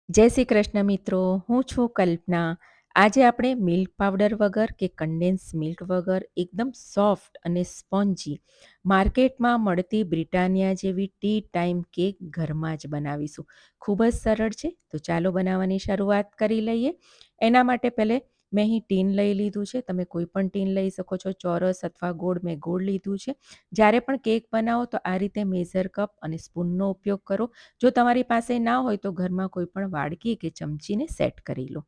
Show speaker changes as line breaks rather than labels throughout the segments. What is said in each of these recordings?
જય શ્રી કૃષ્ણ મિત્રો, હું છું કલ્પના. આજે આપણે મિલ્ક પાવડર વગર કે કન્ડેન્સ મિલ્ક વગર એકદમ સોફ્ટ અને સ્પોન્જી માર્કેટમાં મળતી બ્રિટાનિયા જેવી ટી ટાઈમ કેક ઘરમાં જ બનાવીશું. ખૂબ જ સરળ છે, તો ચાલો બનાવવાની શરૂઆત કરી લઈએ. એના માટે પહેલે મેં અહીં ટીન લઈ લીધું છે. તમે કોઈ પણ ટીન લઈ શકો છો, ચોરસ અથવા ગોળ. મેં ગોળ લીધું છે. જ્યારે પણ કેક બનાવો તો આ રીતે મેઝર કપ અને સ્પૂનનો ઉપયોગ કરો. જો તમારી પાસે ના હોય તો ઘરમાં કોઈ પણ વાડકી કે ચમચીને સેટ કરી લો.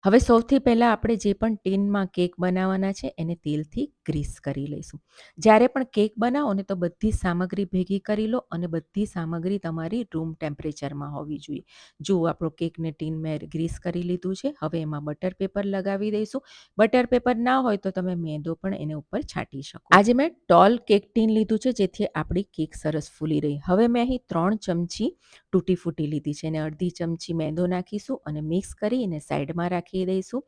હવે સૌથી પહેલાં આપણે જે પણ ટીનમાં કેક બનાવવાના છે એને તેલથી ગ્રીસ કરી લઈશું. જ્યારે પણ કેક બનાવો ને તો બધી સામગ્રી ભેગી કરી લો અને બધી સામગ્રી તમારી રૂમ ટેમ્પરેચરમાં હોવી જોઈએ. જુઓ, આપણો કેકને ટીન મેં ગ્રીસ કરી લીધું છે. હવે એમાં બટર પેપર લગાવી દઈશું. બટર પેપર ના હોય તો તમે મેંદો પણ એને ઉપર છાંટી શકો. આજે મેં ટોલ કેક ટીન લીધું છે જેથી આપણી કેક સરસ ફૂલી રહી. હવે મેં અહીં 3 ચમચી તૂટી ફૂટી લીધી છે અને અડધી ચમચી મેંદો નાખીશું અને મિક્સ કરી અને સાઈડમાં રાખી દઈશું.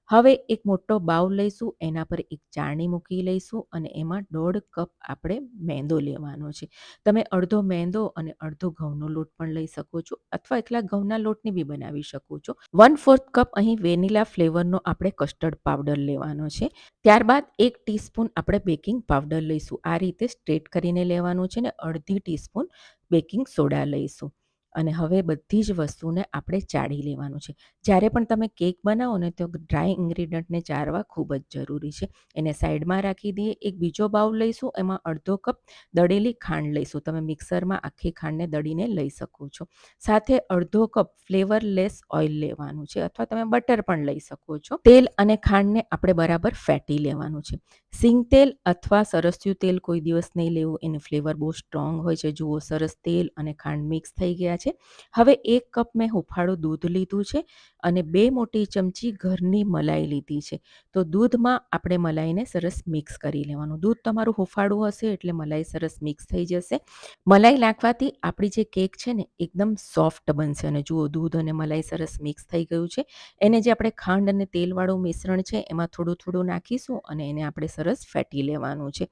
હવે એક મોટો બાઉલ લઈશું, એના પર એક ચાળણી મૂકી લઈશું અને એમાં 1.5 કપ આપણે મેંદો લેવાનો છે. તમે અડધો મેંદો અને અડધો ઘઉંનો લોટ પણ લઈ શકો છો અથવા એકલા ઘઉંના લોટની બી બનાવી શકો છો. 1/4 કપ અહીં વેનીલા ફ્લેવરનો આપણે કસ્ટર્ડ પાવડર લેવાનો છે. ત્યારબાદ 1 ટીસ્પૂન આપણે બેકિંગ પાવડર લઈશું. આ રીતે સ્ટ્રેટ કરીને લેવાનું છે ને અડધી ટીસ્પૂન બેકિંગ સોડા લઈશું. અને હવે બધી જ વસ્તુને આપણે ચાળી લેવાનું છે. જ્યારે પણ તમે કેક બનાવો ને તો ડ્રાય ઇન્ગ્રીડિયન્ટને ચાળવા ખૂબ જ જરૂરી છે. એને સાઈડમાં રાખી દઈએ. એક બીજો બાઉલ લઈશું, એમાં અડધો કપ દળેલી ખાંડ લઈશું. તમે મિક્સરમાં આખી ખાંડને દળીને લઈ શકો છો. સાથે અડધો કપ ફ્લેવરલેસ ઓઇલ લેવાનું છે અથવા તમે બટર પણ લઈ શકો છો. તેલ અને ખાંડને આપણે બરાબર ફેટી લેવાનું છે. સિંગ તેલ અથવા સરસ્યું તેલ કોઈ દિવસ નહીં લેવું, એનું ફ્લેવર બહુ સ્ટ્રોંગ હોય છે. જુઓ, સરસ તેલ અને ખાંડ મિક્સ થઈ ગયા છે. હવે 1 કપ મેં હુંફાળું દૂધ લીધું છે અને 2 મોટી ચમચી ઘરની મલાઈ લીધી છે. તો દૂધમાં આપણે મલાઈને સરસ મિક્સ કરી લેવાનું. દૂધ તમારું હુંફાળું હશે એટલે મલાઈ સરસ મિક્સ થઈ જશે. મલાઈ નાખવાથી આપણી જે કેક છે ને એકદમ સોફ્ટ બનશે. અને જુઓ, દૂધ અને મલાઈ સરસ મિક્સ થઈ ગયું છે. એને જે આપણે ખાંડ અને તેલવાળું મિશ્રણ છે એમાં થોડું થોડું નાખીશું અને એને આપણે સરસ ફેટી લેવાનું છે.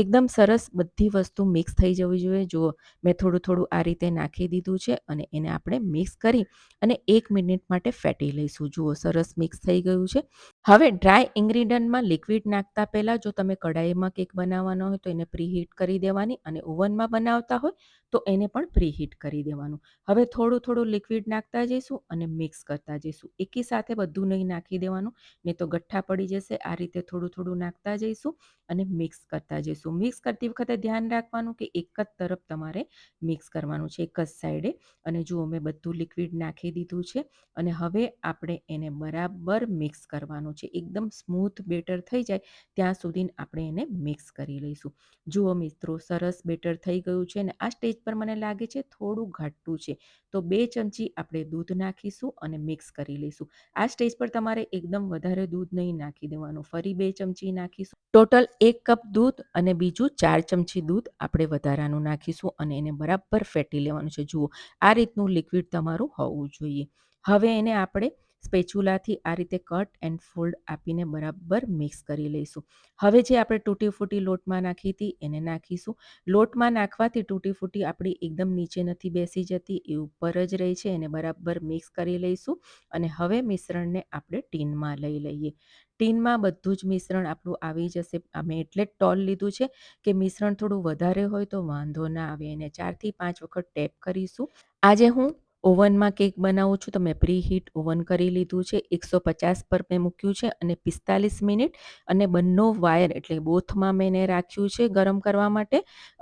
એકદમ સરસ બધી વસ્તુ મિક્સ થઈ જવી જોઈએ. જુઓ, મેં થોડું થોડું આ રીતે નાખી દીધું છે અને એને આપણે મિક્સ કરી અને 1 મિનિટ માટે ફેટી લઈશું. જુઓ, સરસ મિક્સ થઈ ગયું છે. હવે ડ્રાય ઇન્ગ્રીડિયન્ટમાં લિક્વિડ નાખતા પહેલાં જો તમે કઢાઈમાં કેક બનાવવાનો હોય તો એને પ્રીહીટ કરી દેવાની અને ઓવનમાં બનાવતા હોય તો એને પણ પ્રીહીટ કરી દેવાનું. હવે થોડું થોડું લિક્વિડ નાખતા જઈશું અને મિક્સ કરતા જઈશું. એકી સાથે બધું નહીં નાખી દેવાનું, નહીં તો ગઠ્ઠા પડી જશે. આ રીતે થોડું થોડું નાખતા જઈશું અને મિક્સ કરતા જઈશું. મિક્સ કરતી વખતે ધ્યાન રાખવાનું કે એક જ તરફ તમારે મિક્સ કરવાનું છે, એક જ સાઈડે. અને જુઓ, મેં બધું લિક્વિડ નાખી દીધું છે અને હવે આપણે એને બરાબર મિક્સ કરવાનું છે. એકદમ સ્મૂથ બેટર થઈ જાય ત્યાં સુધી આપણે એને મિક્સ કરી લઈશું. જુઓ મિત્રો, સરસ બેટર થઈ ગયું છે અને આ સ્ટેજ પર મને લાગે છે થોડું ઘાટું છે, તો 2 ચમચી આપણે દૂધ નાખીશું અને મિક્સ કરી લઈશું. આ સ્ટેજ પર તમારે એકદમ વધારે દૂધ નહીં નાખી દેવાનું. ફરી 2 ચમચી નાખીશું. ટોટલ 1 કપ દૂધ અને બીજું 4 ચમચી દૂધ આપણે વધારાનું નાખીશું અને એને બરાબર ફેટી લેવાનું છે. જુઓ, આ રીતનું લિક્વિડ તમારું હોવું જોઈએ. હવે એને આપણે સ્પેચ્યુલાથી આ રીતે કટ એન્ડ ફોલ્ડ આપીને બરાબર મિક્સ કરી લઈશું. હવે જે આપણે તૂટી ફૂટી લોટમાં નાખી હતી એને નાખીશું. લોટમાં નાખવાથી તૂટી ફૂટી આપણી એકદમ નીચે નથી બેસી જતી, એ ઉપર જ રહી છે. એને બરાબર મિક્સ કરી લઈશું અને હવે મિશ્રણને આપણે ટીનમાં લઈ લઈએ. ટીનમાં બધું જ મિશ્રણ આપણું આવી જશે. અમે એટલે જ ટોલ લીધું છે કે મિશ્રણ થોડું વધારે હોય તો વાંધો ના આવે. એને 4થી 5 વખત ટેપ કરીશું. આજે હું ઓવનમાં કેક બનાવું છું તો મેં પ્રીહીટ ઓવન કરી લીધું છે. 150 પર મેં મૂક્યું છે અને 45 મિનિટ અને બંને વાયર એટલે બોથમાં મેં એને રાખ્યું છે ગરમ કરવા માટે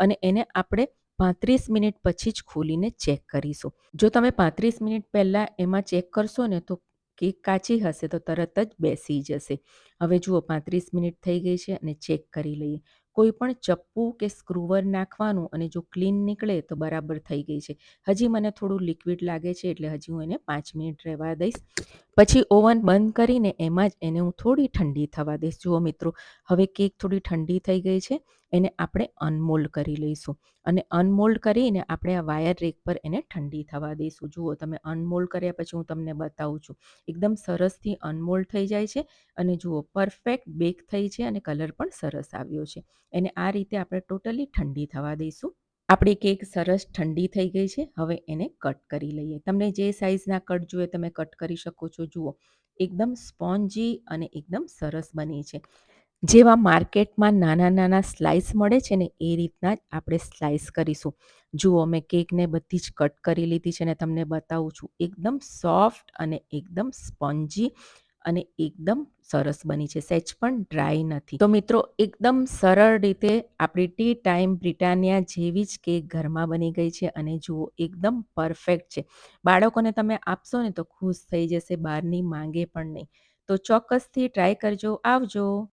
અને એને આપણે 35 મિનિટ પછી જ ખોલીને ચેક કરીશું. જો તમે 35 મિનિટ પહેલાં એમાં ચેક કરશો ને તો કેક કાચી હશે તો તરત જ બેસી જશે. હવે જુઓ, 35 મિનિટ થઈ ગઈ છે અને ચેક કરી લઈએ. કોઈ પણ ચપ્પુ કે સ્ક્રુવર નાખવાનું અને જો ક્લીન નીકળે તો બરાબર થઈ ગઈ છે. હજી મને થોડું લિક્વિડ લાગે છે એટલે હજી હું એને 5 મિનિટ રહેવા દઈશ. પછી ઓવન બંધ કરીને એમાં જ એને હું થોડી ઠંડી થવા દઈશ. જુઓ મિત્રો, હવે કેક થોડી ઠંડી થઈ ગઈ છે. એને આપણે અનમોલ્ડ કરી લઈશું અને અનમોલ્ડ કરીને આપણે આ વાયર રેક પર એને ઠંડી થવા દઈશું. જુઓ, તમે અનમોલ્ડ કર્યા પછી હું તમને બતાવું છું. એકદમ સરસથી અનમોલ્ડ થઈ જાય છે અને જુઓ, પરફેક્ટ બેક થઈ છે અને કલર પણ સરસ આવ્યો છે. એને આ રીતે આપણે ટોટલી ઠંડી થવા દઈશું. આપણી કેક સરસ ઠંડી થઈ ગઈ છે. હવે એને કટ કરી લઈએ. તમને જે સાઈઝના કટ જોઈએ તમે કટ કરી શકો છો. જુઓ, એકદમ સ્પોન્જી અને એકદમ સરસ બની છે. જેવા માર્કેટમાં નાના નાના સ્લાઈસ મળે છે ને એ રીતના જ આપણે સ્લાઈસ કરીશું. જુઓ, મેં કેકને બધી જ કટ કરી લીધી છે અને તમને બતાવું છું. એકદમ સોફ્ટ અને એકદમ સ્પોન્જી અને એકદમ સરસ બની છે. સહેજ પણ ડ્રાય નથી. તો મિત્રો, એકદમ સરળ રીતે આપણી ટી ટાઈમ બ્રિટાનિયા જેવી જ કેક ઘરમાં બની ગઈ છે અને જુઓ, એકદમ પરફેક્ટ છે. બાળકોને તમે આપશો ને તો ખુશ થઈ જશે, બહારની માંગે પણ નહીં. તો ચોક્કસથી ટ્રાય કરજો. આવજો.